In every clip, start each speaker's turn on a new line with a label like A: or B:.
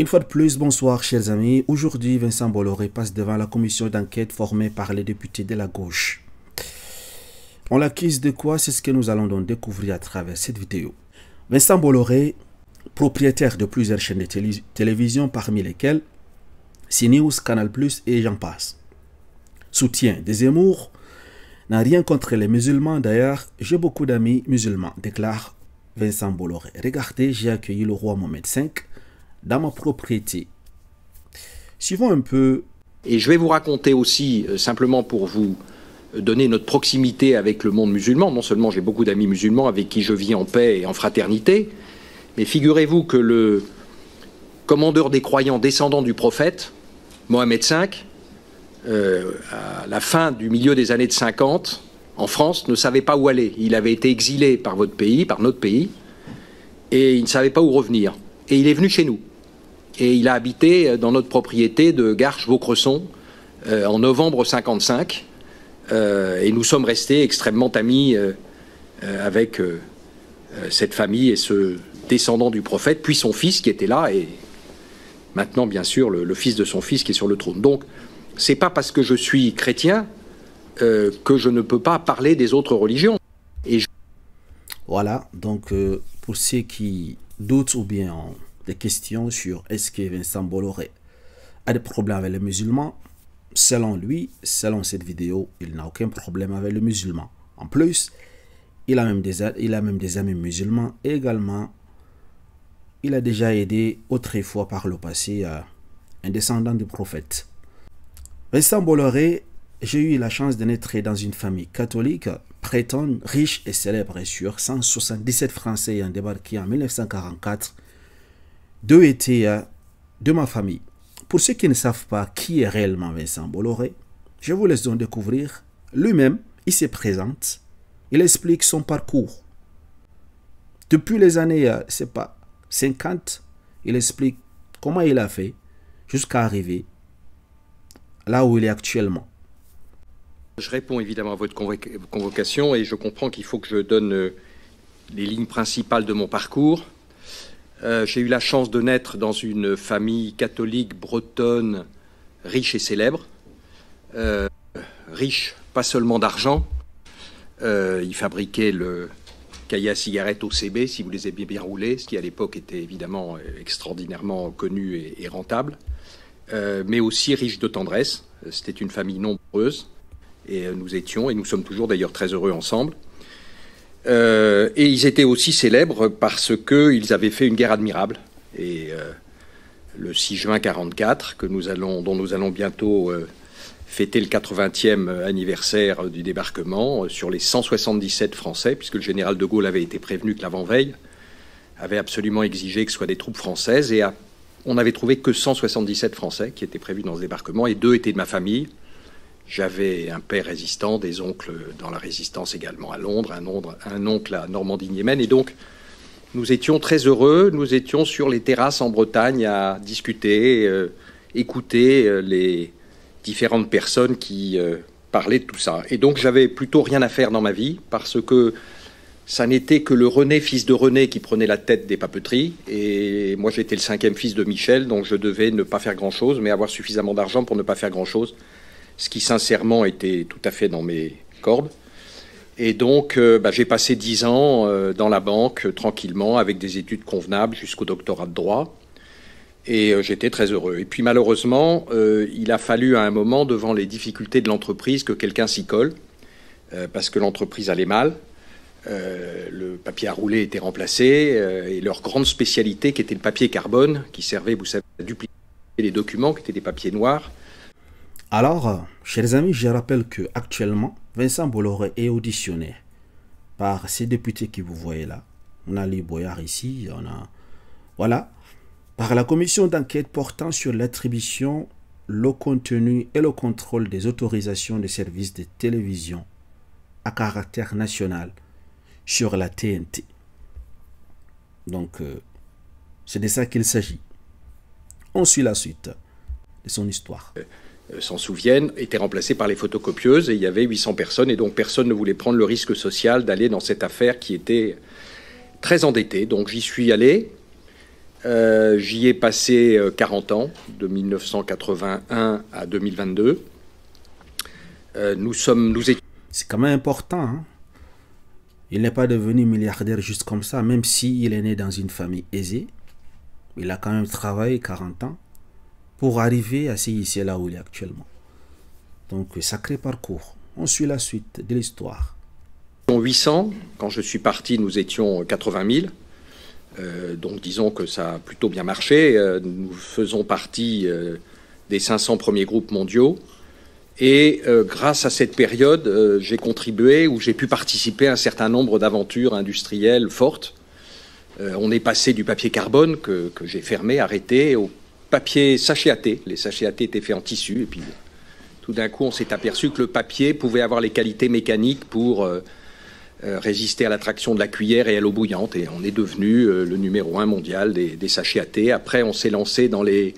A: Une fois de plus, bonsoir chers amis. Aujourd'hui, Vincent Bolloré passe devant la commission d'enquête formée par les députés de la gauche. On l'accuse de quoi? C'est ce que nous allons donc découvrir à travers cette vidéo. Vincent Bolloré, propriétaire de plusieurs chaînes de télévision parmi lesquelles CNews, Canal+, et j'en passe. Soutien des Zemmour, n'a rien contre les musulmans. D'ailleurs, j'ai beaucoup d'amis musulmans, déclare Vincent Bolloré. Regardez, j'ai accueilli le roi Mohamed V dans ma propriété. Suivons un peu.
B: Et je vais vous raconter aussi, simplement pour vous donner notre proximité avec le monde musulman. Non seulement j'ai beaucoup d'amis musulmans avec qui je vis en paix et en fraternité, mais figurez-vous que le commandeur des croyants descendant du prophète, Mohamed V, à la fin du milieu des années 50, en France, ne savait pas où aller. Il avait été exilé par votre pays, par notre pays, et il ne savait pas où revenir. Et il est venu chez nous. Et il a habité dans notre propriété de Garches-Vaucresson en novembre 55. Et nous sommes restés extrêmement amis avec cette famille et ce descendant du prophète, puis son fils qui était là, et maintenant, bien sûr, le fils de son fils qui est sur le trône. Donc, c'est pas parce que je suis chrétien que je ne peux pas parler des autres religions.
A: Voilà, donc pour ceux qui doutent ou bien ont des questions sur est-ce que Vincent Bolloré a des problèmes avec les musulmans, selon lui, selon cette vidéo, il n'a aucun problème avec les musulmans. En plus, il a même des amis musulmans et également, il a déjà aidé autrefois par le passé un descendant du prophète. Vincent Bolloré, j'ai eu la chance de naître dans une famille catholique, bretonne, riche et célèbre. Et sur 177 Français ayant débarqué en 1944, deux étaient de ma famille. Pour ceux qui ne savent pas qui est réellement Vincent Bolloré, je vous laisse donc découvrir. Lui-même, il se présente, il explique son parcours. Depuis les années, c'est pas 50, il explique comment il a fait jusqu'à arriver là où il est actuellement.
B: Je réponds évidemment à votre convocation et je comprends qu'il faut que je donne les lignes principales de mon parcours. J'ai eu la chance de naître dans une famille catholique bretonne riche et célèbre. Riche, pas seulement d'argent. Ils fabriquaient le cahier à cigarettes OCB, si vous les aviez bien roulés, ce qui à l'époque était évidemment extraordinairement connu et rentable. Mais aussi riche de tendresse. C'était une famille nombreuse. Et nous étions, et nous sommes toujours d'ailleurs très heureux ensemble. Et ils étaient aussi célèbres parce qu'ils avaient fait une guerre admirable. Et le 6 juin 1944, dont nous allons bientôt fêter le 80e anniversaire du débarquement, sur les 177 Français, puisque le général de Gaulle avait été prévenu que l'avant-veille avait absolument exigé que ce soit des troupes françaises, et on n'avait trouvé que 177 Français qui étaient prévus dans ce débarquement, et 2 étaient de ma famille. J'avais un père résistant, des oncles dans la résistance également à Londres, un oncle à Normandie-Niemen. Et donc, nous étions très heureux. Nous étions sur les terrasses en Bretagne à discuter, écouter les différentes personnes qui parlaient de tout ça. Et donc, j'avais plutôt rien à faire dans ma vie parce que ça n'était que le René, fils de René, qui prenait la tête des papeteries. Et moi, j'étais le 5e fils de Michel, donc je devais ne pas faire grand-chose, mais avoir suffisamment d'argent pour ne pas faire grand-chose. Ce qui sincèrement était tout à fait dans mes cordes. Et donc j'ai passé 10 ans dans la banque tranquillement avec des études convenables jusqu'au doctorat de droit. Et j'étais très heureux. Et puis malheureusement, il a fallu à un moment, devant les difficultés de l'entreprise, que quelqu'un s'y colle, parce que l'entreprise allait mal. Le papier à rouler était remplacé, et leur grande spécialité, qui était le papier carbone, qui servait, vous savez, à dupliquer les documents, qui étaient des papiers noirs.
A: Alors, chers amis, je rappelle que actuellement, Vincent Bolloré est auditionné par ces députés que vous voyez là. On a les Boyards ici, on a... Voilà. Par la commission d'enquête portant sur l'attribution, le contenu et le contrôle des autorisations de services de télévision à caractère national sur la TNT. Donc, c'est de ça qu'il s'agit. On suit la suite de son histoire.
B: S'en souviennent, étaient remplacés par les photocopieuses et il y avait 800 personnes et donc personne ne voulait prendre le risque social d'aller dans cette affaire qui était très endettée. Donc j'y suis allé J'y ai passé 40 ans, de 1981 à 2022.
A: C'est quand même important, hein? Il n'est pas devenu milliardaire juste comme ça, même s'il est né dans une famille aisée. Il a quand même travaillé 40 ans pour arriver à ici là où il est actuellement. Donc, sacré parcours. On suit la suite de l'histoire.
B: 800, quand je suis parti, nous étions 80 000. Donc, disons que ça a plutôt bien marché. Nous faisons partie des 500 premiers groupes mondiaux. Et grâce à cette période, j'ai contribué ou j'ai pu participer à un certain nombre d'aventures industrielles fortes. On est passé du papier carbone que j'ai fermé, arrêté, au papier sachet à thé. Les sachets à thé étaient faits en tissu. Et puis, tout d'un coup, on s'est aperçu que le papier pouvait avoir les qualités mécaniques pour résister à l'attraction de la cuillère et à l'eau bouillante. Et on est devenu le numéro 1 mondial des sachets à thé. Après, on s'est lancé dans les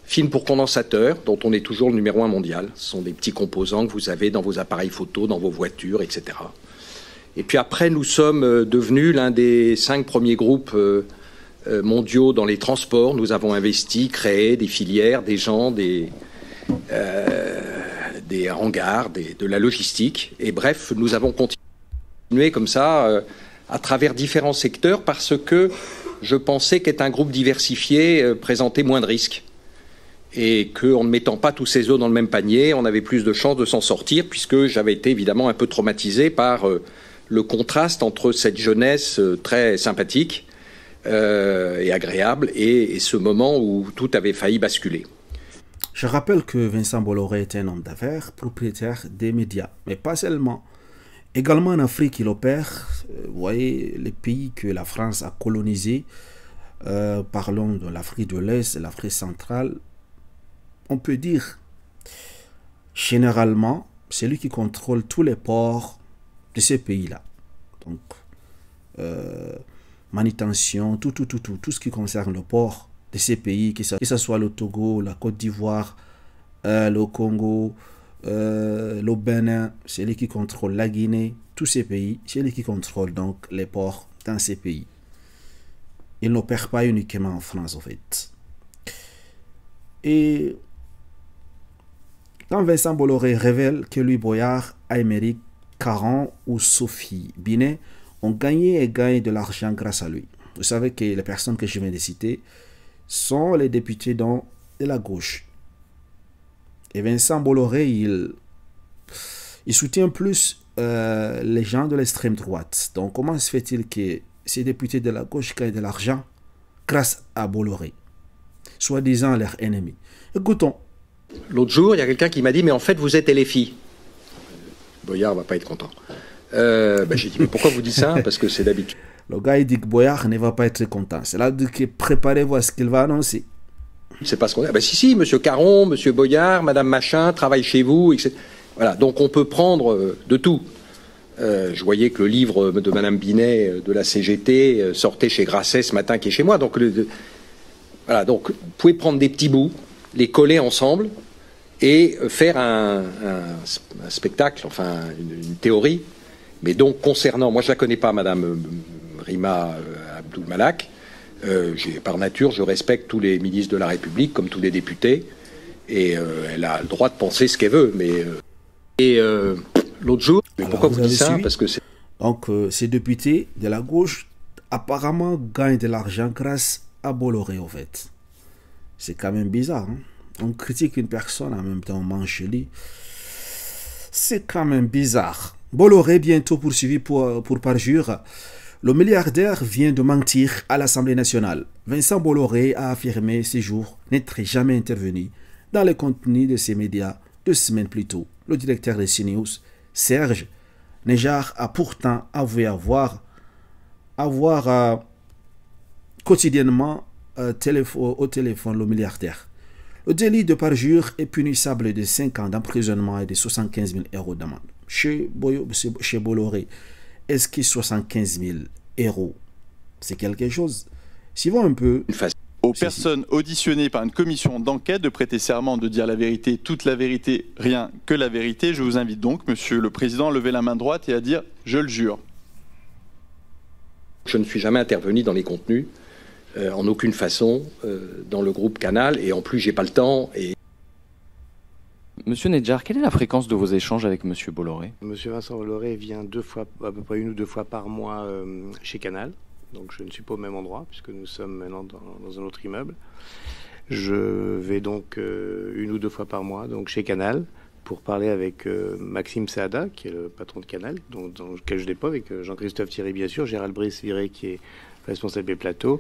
B: films pour condensateurs, dont on est toujours le numéro 1 mondial. Ce sont des petits composants que vous avez dans vos appareils photo, dans vos voitures, etc. Et puis après, nous sommes devenus l'un des 5 premiers groupes mondiaux dans les transports. Nous avons investi, créé des filières, des gens, des hangars, de la logistique. Et bref, nous avons continué comme ça à travers différents secteurs parce que je pensais qu'être un groupe diversifié présentait moins de risques. Et qu'en ne mettant pas tous ses œufs dans le même panier, on avait plus de chances de s'en sortir, puisque j'avais été évidemment un peu traumatisé par le contraste entre cette jeunesse très sympathique et agréable et ce moment où tout avait failli basculer.
A: Je rappelle que Vincent Bolloré est un homme d'affaires, propriétaire des médias, mais pas seulement. Également en Afrique, il opère. Vous voyez, les pays que la France a colonisés, parlons de l'Afrique de l'Est, de l'Afrique centrale, on peut dire, généralement, c'est lui qui contrôle tous les ports de ces pays-là. Donc, manutention, tout ce qui concerne le port de ces pays, que ce soit le Togo, la Côte d'Ivoire, le Congo, le Bénin, c'est lui qui contrôle la Guinée, tous ces pays, c'est lui qui contrôle donc les ports dans ces pays. Il n'opère pas uniquement en France, en fait. Et quand Vincent Bolloré révèle que Louis Boyard, Aymeric Caron ou Sophie Binet ont gagné et gagnent de l'argent grâce à lui. Vous savez que les personnes que je viens de citer sont les députés de la gauche. Et Vincent Bolloré, il soutient plus les gens de l'extrême droite. Donc comment se fait-il que ces députés de la gauche gagnent de l'argent grâce à Bolloré, soi-disant leur ennemi? Écoutons.
B: L'autre jour, il y a quelqu'un qui m'a dit « Mais en fait, vous êtes LFI ». Boyard va pas être content. J'ai dit « Mais pourquoi vous dites ça ?» Parce que c'est d'habitude.
A: Le gars, il dit que Boyard ne va pas être content. C'est là que préparez-vous à ce qu'il va annoncer.
B: C'est pas ce qu'on a. Si, monsieur Caron, monsieur Boyard, madame Machin, travaille chez vous, etc. Voilà, donc on peut prendre de tout. Je voyais que le livre de madame Binet de la CGT sortait chez Grasset ce matin, qui est chez moi. Donc, voilà, donc vous pouvez prendre des petits bouts, les coller ensemble et faire un spectacle, enfin une théorie. Mais donc concernant, moi je la connais pas, madame Rima Abdul Malak. Par nature, je respecte tous les ministres de la République, comme tous les députés, et elle a le droit de penser ce qu'elle veut. Mais l'autre jour, mais pourquoi vous dites ça? Parce que
A: donc ces députés de la gauche apparemment gagnent de l'argent grâce à Bolloré, en fait. C'est quand même bizarre, hein? On critique une personne, en même temps on mange chez lui. C'est quand même bizarre. Bolloré bientôt poursuivi pour parjure. Le milliardaire vient de mentir à l'Assemblée nationale. Vincent Bolloré a affirmé ces jours n'être jamais intervenu dans les contenus de ces médias 2 semaines plus tôt. Le directeur de CNews, Serge Nejar, a pourtant avoué avoir quotidiennement au téléphone le milliardaire. Le délit de parjure est punissable de 5 ans d'emprisonnement et de 75 000 € d'amende. Chez Bolloré, est-ce que 75 000 €, c'est quelque chose? Suivons un peu.
C: Aux personnes auditionnées par une commission d'enquête de prêter serment de dire la vérité, toute la vérité, rien que la vérité. Je vous invite donc, monsieur le président, à lever la main droite et à dire « je le jure ».
B: Je ne suis jamais intervenu dans les contenus. en aucune façon dans le groupe Canal, et en plus j'ai pas le temps.
D: Monsieur Nedjar, quelle est la fréquence de vos échanges avec Monsieur Bolloré?
E: Monsieur Vincent Bolloré vient à peu près 1 ou 2 fois par mois chez Canal, donc je ne suis pas au même endroit puisque nous sommes maintenant dans un autre immeuble. Je vais donc 1 ou 2 fois par mois donc chez Canal pour parler avec Maxime Saada, qui est le patron de Canal, dans lequel je dépose, avec Jean-Christophe Thierry bien sûr, Gérald Brice-Viré qui est responsable des plateaux,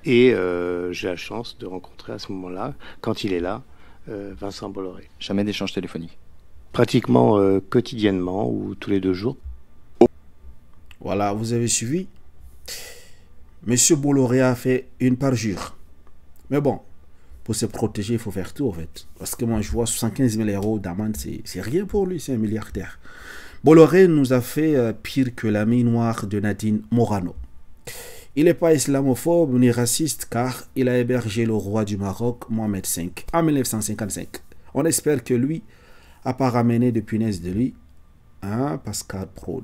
E: et j'ai la chance de rencontrer à ce moment-là, quand il est là, Vincent Bolloré.
D: Jamais d'échange téléphonique?
E: Pratiquement quotidiennement ou tous les 2 jours.
A: Voilà, vous avez suivi. Monsieur Bolloré a fait une parjure. Mais bon, pour se protéger, il faut faire tout en fait. Parce que moi, je vois 75 000 euros d'amende, c'est rien pour lui, c'est un milliardaire. Bolloré nous a fait pire que l'ami noir de Nadine Morano. Il n'est pas islamophobe ni raciste car il a hébergé le roi du Maroc, Mohamed V, en 1955. On espère que lui n'a pas ramené de punaise de lui, hein, Pascal Prod.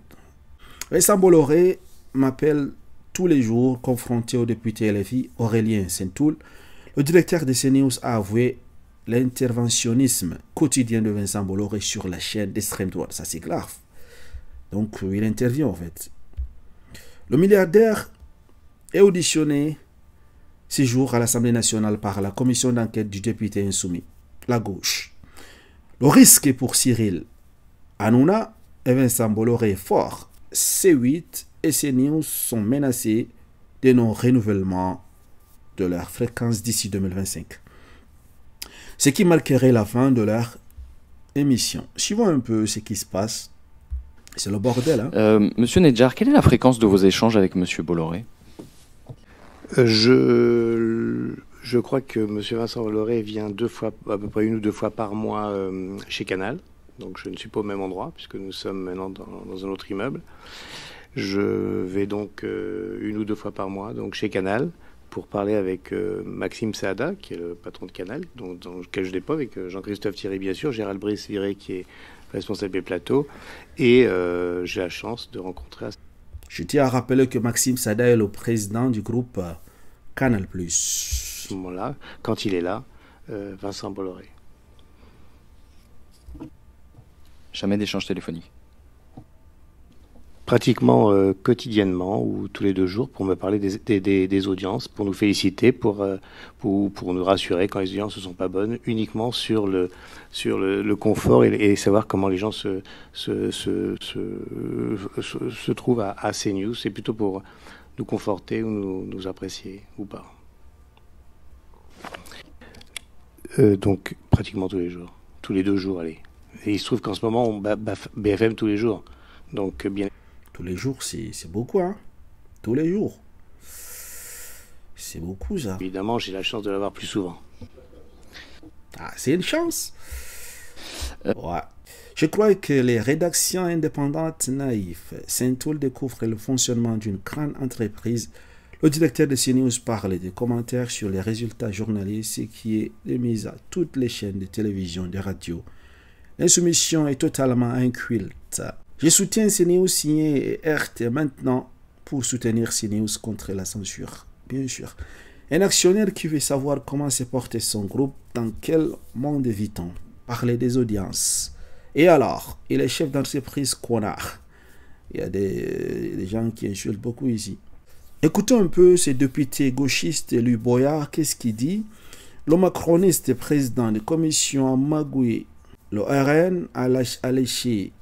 A: Vincent Bolloré m'appelle tous les jours, confronté au député LFI Aurélien Saint-Toul. Le directeur de CNews a avoué l'interventionnisme quotidien de Vincent Bolloré sur la chaîne d'extrême droite. Ça, c'est grave. Donc, il intervient en fait. Le milliardaire est auditionné ces jours à l'Assemblée nationale par la commission d'enquête du député insoumis, la gauche. Le risque pour Cyril Hanouna et Vincent Bolloré est fort. C8 et CNews sont menacés de non-renouvellement de leur fréquence d'ici 2025. Ce qui marquerait la fin de leur émission. Suivons un peu ce qui se passe. C'est le bordel. Hein?
D: Monsieur Nedjar, quelle est la fréquence de vos échanges avec Monsieur Bolloré?
E: Je crois que Monsieur Vincent Bolloré vient à peu près 1 ou 2 fois par mois chez Canal. Donc je ne suis pas au même endroit puisque nous sommes maintenant dans un autre immeuble. Je vais donc 1 ou 2 fois par mois donc chez Canal pour parler avec Maxime Saada, qui est le patron de Canal, dans lequel je dépose, avec Jean-Christophe Thierry bien sûr, Gérald Brice-Viré qui est responsable des plateaux, et j'ai la chance de rencontrer...
A: Je tiens à rappeler que Maxime Saada est le président du groupe Canal+.
E: À ce moment-là, quand il est là, Vincent Bolloré.
D: Jamais d'échange téléphonique?
E: Pratiquement quotidiennement ou tous les 2 jours pour me parler des audiences, pour nous féliciter, pour nous rassurer quand les audiences ne sont pas bonnes, uniquement sur le confort et savoir comment les gens se trouvent à CNews. C'est plutôt pour nous conforter ou nous apprécier ou pas. Donc pratiquement tous les jours, tous les 2 jours, allez. Et il se trouve qu'en ce moment, on bat BFM tous les jours. Donc bien.
A: Tous les jours, c'est beaucoup, hein. Tous les jours. C'est beaucoup, ça.
E: Évidemment, j'ai la chance de l'avoir plus souvent.
A: Ah, c'est une chance. Ouais. Je crois que les rédactions indépendantes naïves, Saint-Toul découvre le fonctionnement d'une grande entreprise. Le directeur de CNews parle des commentaires sur les résultats journalistiques qui est démise à toutes les chaînes de télévision, de radio. L'insoumission est totalement inculte. Je soutiens CNews signé et RT maintenant pour soutenir CNews contre la censure, bien sûr. Un actionnaire qui veut savoir comment se porter son groupe, dans quel monde vit-on? Parler des audiences. Et alors, il est chef d'entreprise connard. Il y a des gens qui insultent beaucoup ici. Écoutons un peu ces députés gauchistes, Louis Boyard, qu'est-ce qu'il dit? Le macroniste président de commission a magouillé. Le RN a léché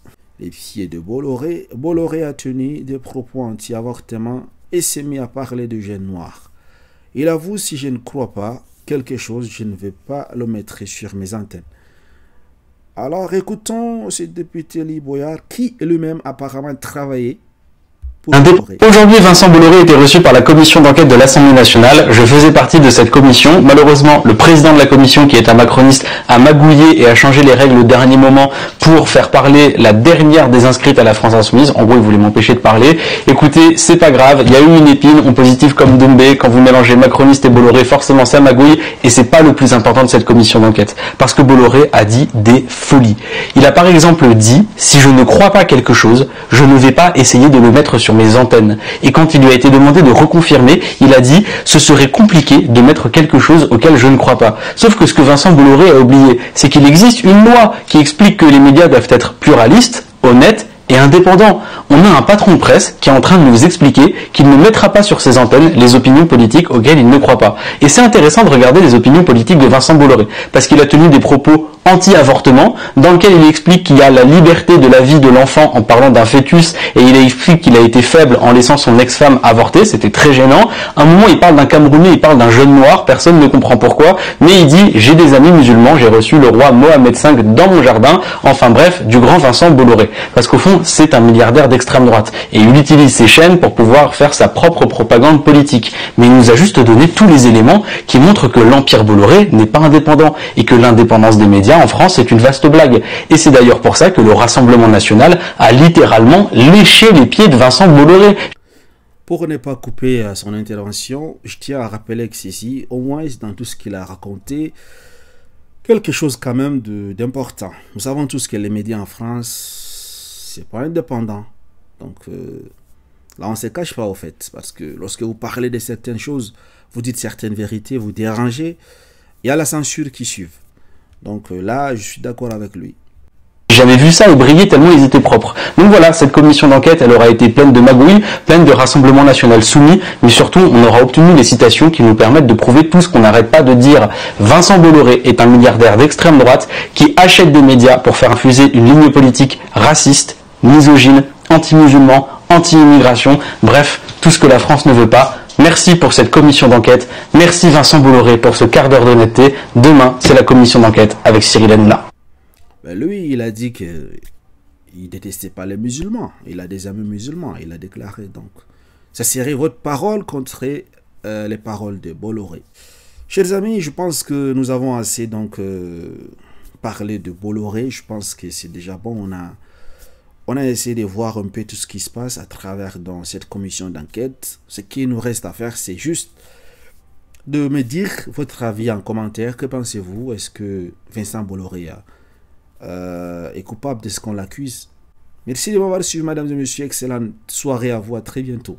A: les pieds de Bolloré. Bolloré a tenu des propos anti-avortement et s'est mis à parler de jeunes noirs. Il avoue, si je ne crois pas quelque chose, je ne vais pas le mettre sur mes antennes. Alors écoutons ce député Louis Boyard qui lui-même apparemment travaillé.
F: Aujourd'hui, Vincent Bolloré était reçu par la commission d'enquête de l'Assemblée nationale. Je faisais partie de cette commission. Malheureusement, le président de la commission, qui est un macroniste, a magouillé et a changé les règles au dernier moment pour faire parler la dernière des inscrites à la France Insoumise. En gros, il voulait m'empêcher de parler. Écoutez, c'est pas grave. Il y a eu une épine, on positive comme Doumbé. Quand vous mélangez macroniste et Bolloré, forcément ça magouille. Et c'est pas le plus important de cette commission d'enquête. Parce que Bolloré a dit des folies. Il a par exemple dit, si je ne crois pas quelque chose, je ne vais pas essayer de le mettre sur mes antennes. Et quand il lui a été demandé de reconfirmer, il a dit « ce serait compliqué de mettre quelque chose auquel je ne crois pas ». Sauf que ce que Vincent Bolloré a oublié, c'est qu'il existe une loi qui explique que les médias doivent être pluralistes, honnêtes et indépendant. On a un patron de presse qui est en train de nous expliquer qu'il ne mettra pas sur ses antennes les opinions politiques auxquelles il ne croit pas. Et c'est intéressant de regarder les opinions politiques de Vincent Bolloré, parce qu'il a tenu des propos anti-avortement, dans lequel il explique qu'il y a la liberté de la vie de l'enfant en parlant d'un fœtus, et il explique qu'il a été faible en laissant son ex-femme avorter, c'était très gênant. À un moment, il parle d'un Camerounais, il parle d'un jeune noir, personne ne comprend pourquoi, mais il dit « j'ai des amis musulmans, j'ai reçu le roi Mohamed V dans mon jardin », enfin bref, du grand Vincent Bolloré. Parce qu'au fond, c'est un milliardaire d'extrême droite, et il utilise ses chaînes pour pouvoir faire sa propre propagande politique. Mais il nous a juste donné tous les éléments qui montrent que l'Empire Bolloré n'est pas indépendant, et que l'indépendance des médias en France est une vaste blague. Et c'est d'ailleurs pour ça que le Rassemblement national a littéralement léché les pieds de Vincent Bolloré.
A: Pour ne pas couper son intervention, je tiens à rappeler que ceci, au moins dans tout ce qu'il a raconté, quelque chose quand même d'important. Nous savons tous que les médias en France, c'est pas indépendant. Donc là, on ne se cache pas au fait. Parce que lorsque vous parlez de certaines choses, vous dites certaines vérités, vous dérangez, il y a la censure qui suit. Donc là, je suis d'accord avec lui.
F: J'avais vu ça et briller tellement ils étaient propres. Donc voilà, cette commission d'enquête, elle aura été pleine de magouilles, pleine de Rassemblement national soumis, mais surtout, on aura obtenu les citations qui nous permettent de prouver tout ce qu'on n'arrête pas de dire. Vincent Bolloré est un milliardaire d'extrême droite qui achète des médias pour faire infuser une ligne politique raciste, misogyne, anti-musulman, anti-immigration, bref, tout ce que la France ne veut pas. Merci pour cette commission d'enquête. Merci Vincent Bolloré pour ce quart d'heure d'honnêteté. Demain, c'est la commission d'enquête avec Cyril Hanouna.
A: Ben lui, il a dit qu'il ne détestait pas les musulmans. Il a des amis musulmans, il a déclaré. Donc, ça serait votre parole contre les paroles de Bolloré. Chers amis, je pense que nous avons assez donc parlé de Bolloré. Je pense que c'est déjà bon. On a essayé de voir un peu tout ce qui se passe à travers dans cette commission d'enquête. Ce qui nous reste à faire, c'est juste de me dire votre avis en commentaire. Que pensez-vous? Est-ce que Vincent Bolloré est coupable de ce qu'on l'accuse? Merci de m'avoir suivi, mesdames et messieurs. Excellente soirée à vous. À très bientôt.